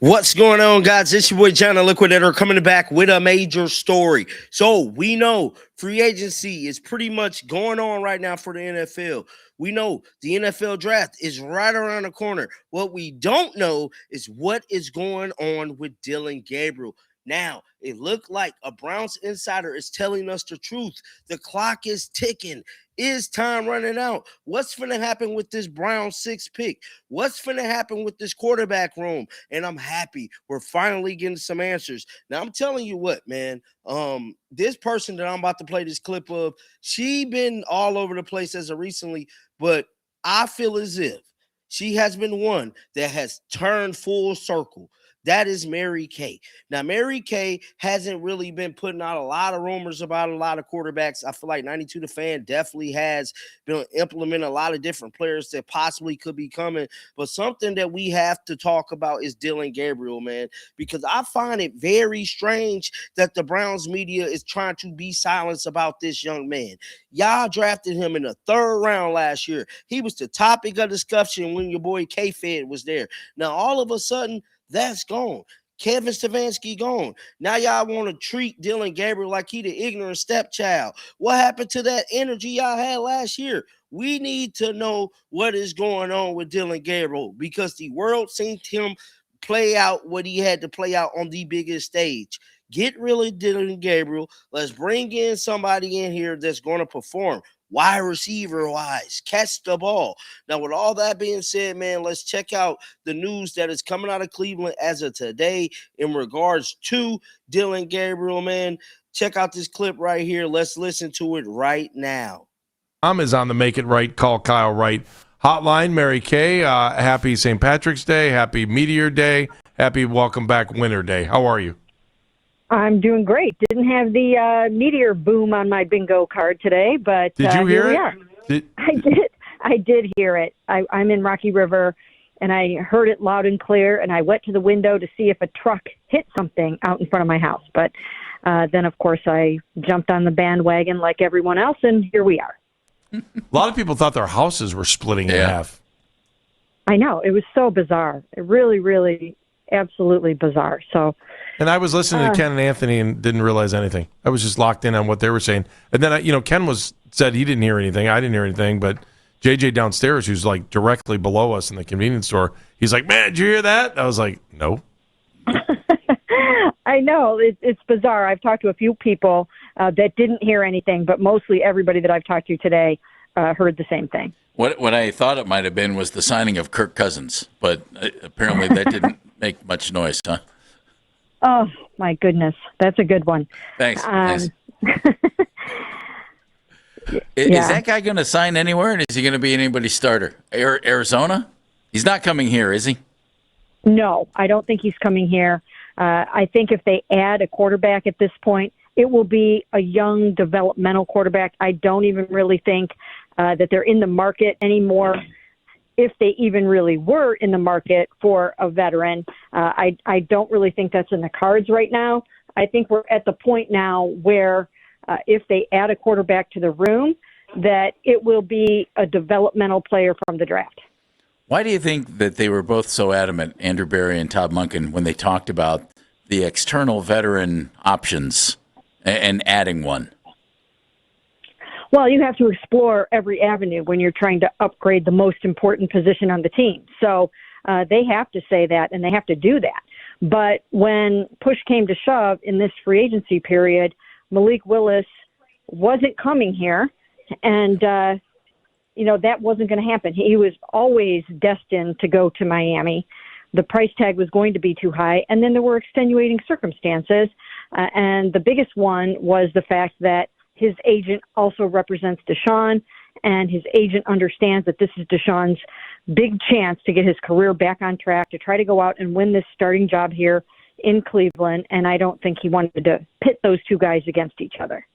What's going on, guys? It's your boy John the Liquidator coming back with a major story. So we know free agency is pretty much going on right now for the NFL. We know the NFL draft is right around the corner. What we don't know is what is going on with Dillon Gabriel. Now, it looked like a Browns insider is telling us the truth. The clock is ticking. Is time running out? What's going to happen with this Brown 6 pick? What's going to happen with this quarterback room? And I'm happy we're finally getting some answers. Now, I'm telling you what, man, this person that I'm about to play this clip of, she been all over the place as of recently, but I feel as if she has been one that has turned full circle. That is Mary Kay. Now, Mary Kay hasn't really been putting out a lot of rumors about a lot of quarterbacks. I feel like 92 The Fan definitely has been implementing a lot of different players that possibly could be coming. But something that we have to talk about is Dillon Gabriel, man, because I find it very strange that the Browns media is trying to be silenced about this young man. Y'all drafted him in the 3rd round last year. He was the topic of discussion when your boy K-Fed was there. Now, all of a sudden, that's gone. Kevin Stefanski gone. Now y'all want to treat Dillon Gabriel like he the ignorant stepchild. What happened to that energy y'all had last year? We need to know what is going on with Dillon Gabriel because the world seen him play out what he had to play out on the biggest stage. Get rid of Dillon Gabriel. Let's bring in somebody in here that's going to perform. Wide receiver wise, catch the ball. Now, with all that being said, man, let's check out the news that is coming out of Cleveland as of today in regards to Dillon Gabriel, man. Check out this clip right here. Let's listen to it right now. Is on the Make It Right, Call Kyle Right hotline. Mary Kay, happy St. Patrick's Day, happy Meteor Day, happy Welcome Back Winter Day. How are you? I'm doing great. Didn't have the meteor boom on my bingo card today, but did you hear it? I did hear it. I'm in Rocky River, and I heard it loud and clear, and I went to the window to see if a truck hit something out in front of my house. But then, of course, I jumped on the bandwagon like everyone else, and here we are. A lot of people thought their houses were splitting in half. I know. It was so bizarre. It really, really, absolutely bizarre. So. And I was listening to Ken and Anthony and didn't realize anything. I was just locked in on what they were saying. And then, Ken said he didn't hear anything. I didn't hear anything. But JJ downstairs, who's like directly below us in the convenience store, he's like, "Man, did you hear that?" I was like, "No." I know. It's bizarre. I've talked to a few people that didn't hear anything, but mostly everybody that I've talked to today heard the same thing. What I thought it might have been was the signing of Kirk Cousins, but apparently that didn't make much noise, huh? Oh, my goodness. That's a good one. Thanks. Is that guy going to sign anywhere, and is he going to be anybody's starter? Arizona? He's not coming here, is he? No, I don't think he's coming here. I think if they add a quarterback at this point, it will be a young developmental quarterback. I don't even really think that they're in the market anymore. If they even really were in the market for a veteran, I don't really think that's in the cards right now. I think we're at the point now where if they add a quarterback to the room, that it will be a developmental player from the draft. Why do you think that they were both so adamant, Andrew Berry and Todd Monken, when they talked about the external veteran options and adding one? Well, you have to explore every avenue when you're trying to upgrade the most important position on the team. So they have to say that, and they have to do that. But when push came to shove in this free agency period, Malik Willis wasn't coming here, and that wasn't going to happen. He was always destined to go to Miami. The price tag was going to be too high, and then there were extenuating circumstances, and the biggest one was the fact that his agent also represents Deshaun, and his agent understands that this is Deshaun's big chance to get his career back on track, to try to go out and win this starting job here in Cleveland, and I don't think he wanted to pit those two guys against each other.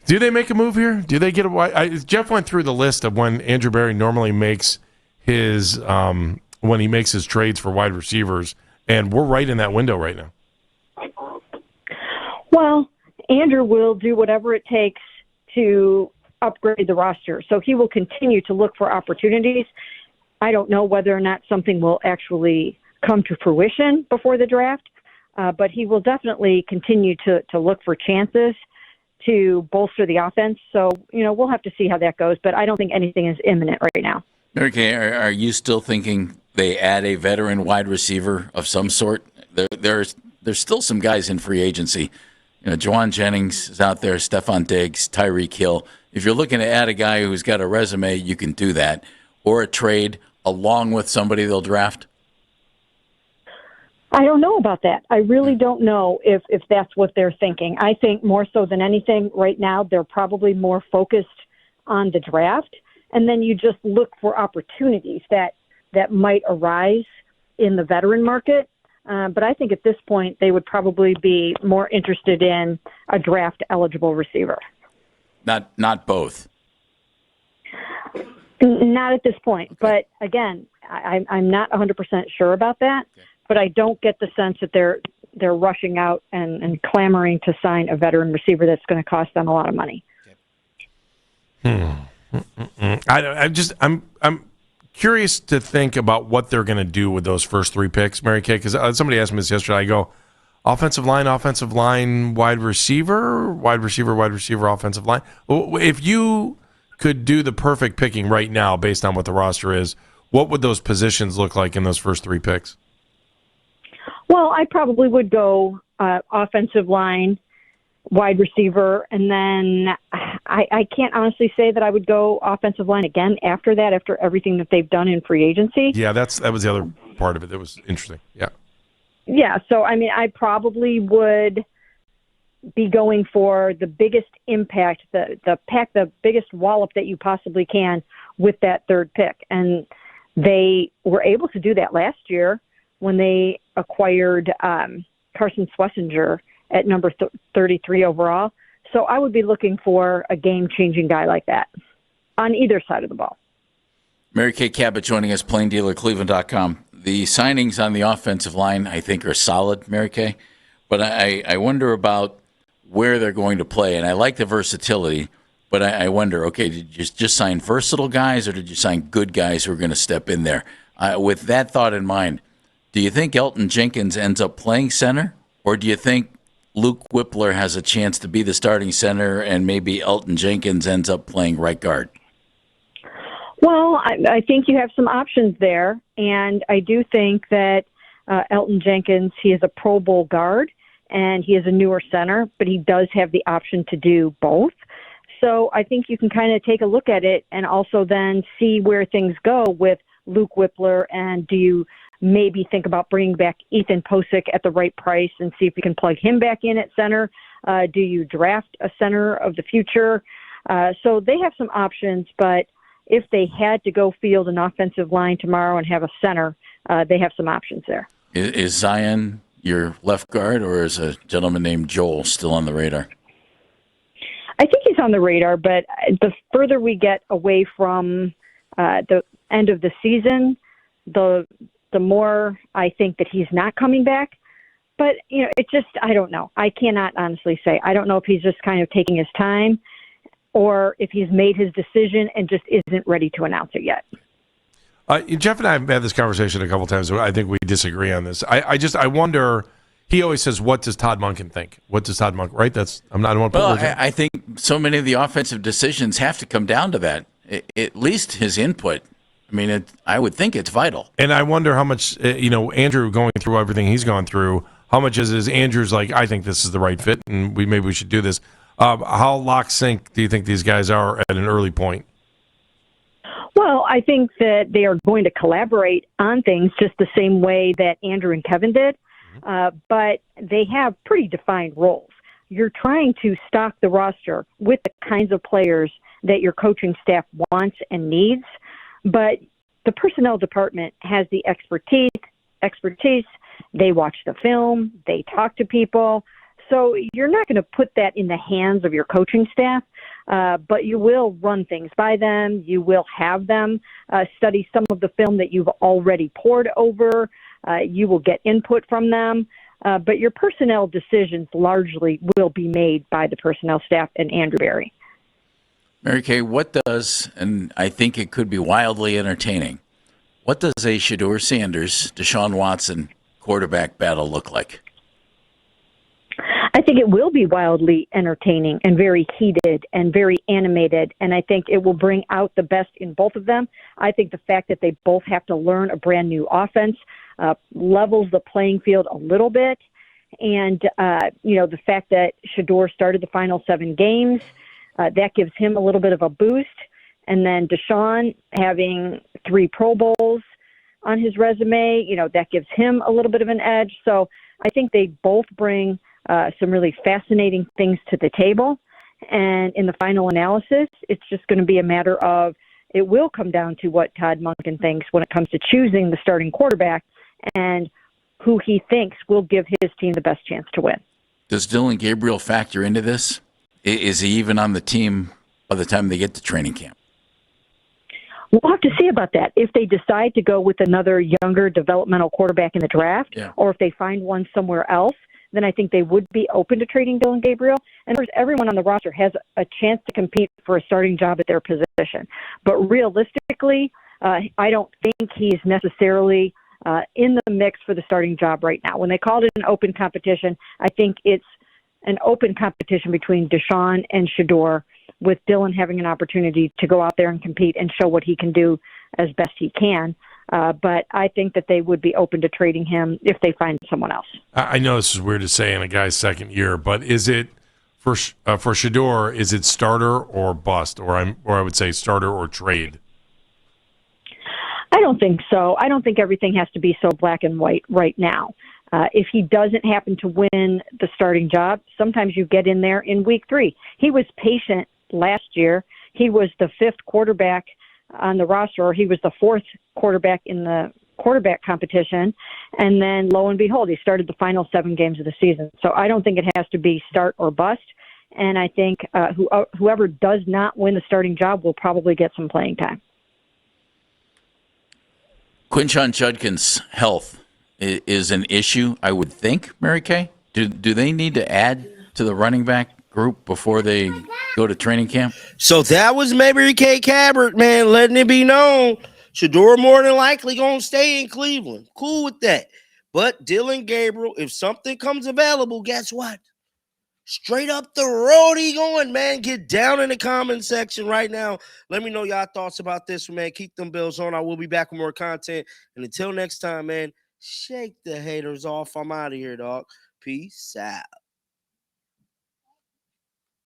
Do they make a move here? Do they get a Jeff went through the list of when Andrew Berry normally makes his when he makes his trades for wide receivers, and we're right in that window right now. Well, Andrew will do whatever it takes to upgrade the roster. So he will continue to look for opportunities. I don't know whether or not something will actually come to fruition before the draft, but he will definitely continue to look for chances to bolster the offense. So, we'll have to see how that goes, but I don't think anything is imminent right now. Mary Kay, are you still thinking they add a veteran wide receiver of some sort? There's still some guys in free agency. Juwan Jennings is out there, Stephon Diggs, Tyreek Hill. If you're looking to add a guy who's got a resume, you can do that, or a trade along with somebody they'll draft. I don't know about that. I really don't know if that's what they're thinking. I think more so than anything right now, they're probably more focused on the draft. And then you just look for opportunities that might arise in the veteran market. But I think at this point, they would probably be more interested in a draft-eligible receiver. Not both. Not at this point. But again, I'm not 100% sure about that. Okay. But I don't get the sense that they're rushing out and clamoring to sign a veteran receiver that's going to cost them a lot of money. I'm curious to think about what they're going to do with those first three picks, Mary Kay, because somebody asked me this yesterday. I go, offensive line, wide receiver, offensive line. If you could do the perfect picking right now based on what the roster is, what would those positions look like in those first three picks? Well, I probably would go offensive line, wide receiver, and then I can't honestly say that I would go offensive line again after that, after everything that they've done in free agency. Yeah, that was the other part of it that was interesting. Yeah. Yeah, so I probably would be going for the biggest impact, the biggest wallop that you possibly can with that third pick. And they were able to do that last year when they acquired Carson Schlesinger at number 33 overall. So I would be looking for a game-changing guy like that on either side of the ball. Mary Kay Cabot joining us, plaindealercleveland.com. The signings on the offensive line, I think, are solid, Mary Kay. But I wonder about where they're going to play. And I like the versatility, but I wonder, okay, did you just sign versatile guys or did you sign good guys who are going to step in there? With that thought in mind, do you think Elgton Jenkins ends up playing center, or do you think Luke Whippler has a chance to be the starting center and maybe Elgton Jenkins ends up playing right guard? Well, I think you have some options there, and I do think that Elgton Jenkins, he is a Pro Bowl guard, and he is a newer center, but he does have the option to do both. So I think you can kind of take a look at it and also then see where things go with Luke Whippler, and do you maybe think about bringing back Ethan Posick at the right price and see if you can plug him back in at center? Do you draft a center of the future? So they have some options, but if they had to go field an offensive line tomorrow and have a center, they have some options there. Is Zion your left guard, or is a gentleman named Joel still on the radar? I think he's on the radar, but the further we get away from the end of the season, the more I think that he's not coming back. But, it just, I don't know. I cannot honestly say. I don't know if he's just kind of taking his time or if he's made his decision and just isn't ready to announce it yet. Jeff and I have had this conversation a couple times. I think we disagree on this. I wonder, he always says, what does Todd Monken think? What does Todd Monken, right? I don't want to put words in. I think so many of the offensive decisions have to come down to that. At least his input. I mean, I would think it's vital. And I wonder how much, Andrew going through everything he's gone through, how much is Andrew's like, I think this is the right fit and maybe we should do this. How lock sync do you think these guys are at an early point? Well, I think that they are going to collaborate on things just the same way that Andrew and Kevin did, but they have pretty defined roles. You're trying to stock the roster with the kinds of players that your coaching staff wants and needs, but the personnel department has the expertise. They watch the film, they talk to people. So you're not going to put that in the hands of your coaching staff, but you will run things by them. You will have them study some of the film that you've already poured over. You will get input from them. But your personnel decisions largely will be made by the personnel staff and Andrew Berry. Mary Kay, what does, and I think it could be wildly entertaining, What does a Shedeur Sanders, Deshaun Watson quarterback battle look like? I think it will be wildly entertaining and very heated and very animated, and I think it will bring out the best in both of them. I think the fact that they both have to learn a brand new offense levels the playing field a little bit, and the fact that Shedeur started the final 7 games, that gives him a little bit of a boost, and then Deshaun having 3 Pro Bowls on his resume, that gives him a little bit of an edge. So I think they both bring some really fascinating things to the table. And in the final analysis, it's just going to be a matter of, it will come down to what Todd Monken thinks when it comes to choosing the starting quarterback and who he thinks will give his team the best chance to win. Does Dillon Gabriel factor into this? Is he even on the team by the time they get to training camp? We'll have to see about that. If they decide to go with another younger developmental quarterback in the draft, or if they find one somewhere else, then I think they would be open to trading Dillon Gabriel. And of course, everyone on the roster has a chance to compete for a starting job at their position. But realistically, I don't think he's necessarily in the mix for the starting job right now. When they called it an open competition, I think it's an open competition between Deshaun and Shedeur, with Dillon having an opportunity to go out there and compete and show what he can do as best he can. But I think that they would be open to trading him if they find someone else. I know this is weird to say in a guy's second year, but is it for Shedeur? Is it starter or bust, or I would say starter or trade? I don't think so. I don't think everything has to be so black and white right now. If he doesn't happen to win the starting job, sometimes you get in there in week 3. He was patient last year. He was the 5th quarterback on the roster, or he was the 4th quarterback in the quarterback competition. And then lo and behold, he started the final 7 games of the season. So I don't think it has to be start or bust. And I think whoever does not win the starting job will probably get some playing time. Quinshon Judkins' health is an issue, I would think, Mary Kay. Do they need to add to the running back group before they go to training camp? So that was maybe Kay Cabot, man, letting it be known. Shedeur more than likely going to stay in Cleveland. Cool with that. But Dillon Gabriel, if something comes available, guess what? Straight up the road he going, man. Get down in the comment section right now. Let me know y'all thoughts about this, man. Keep them bills on. I will be back with more content. And until next time, man, shake the haters off. I'm out of here, dog. Peace out.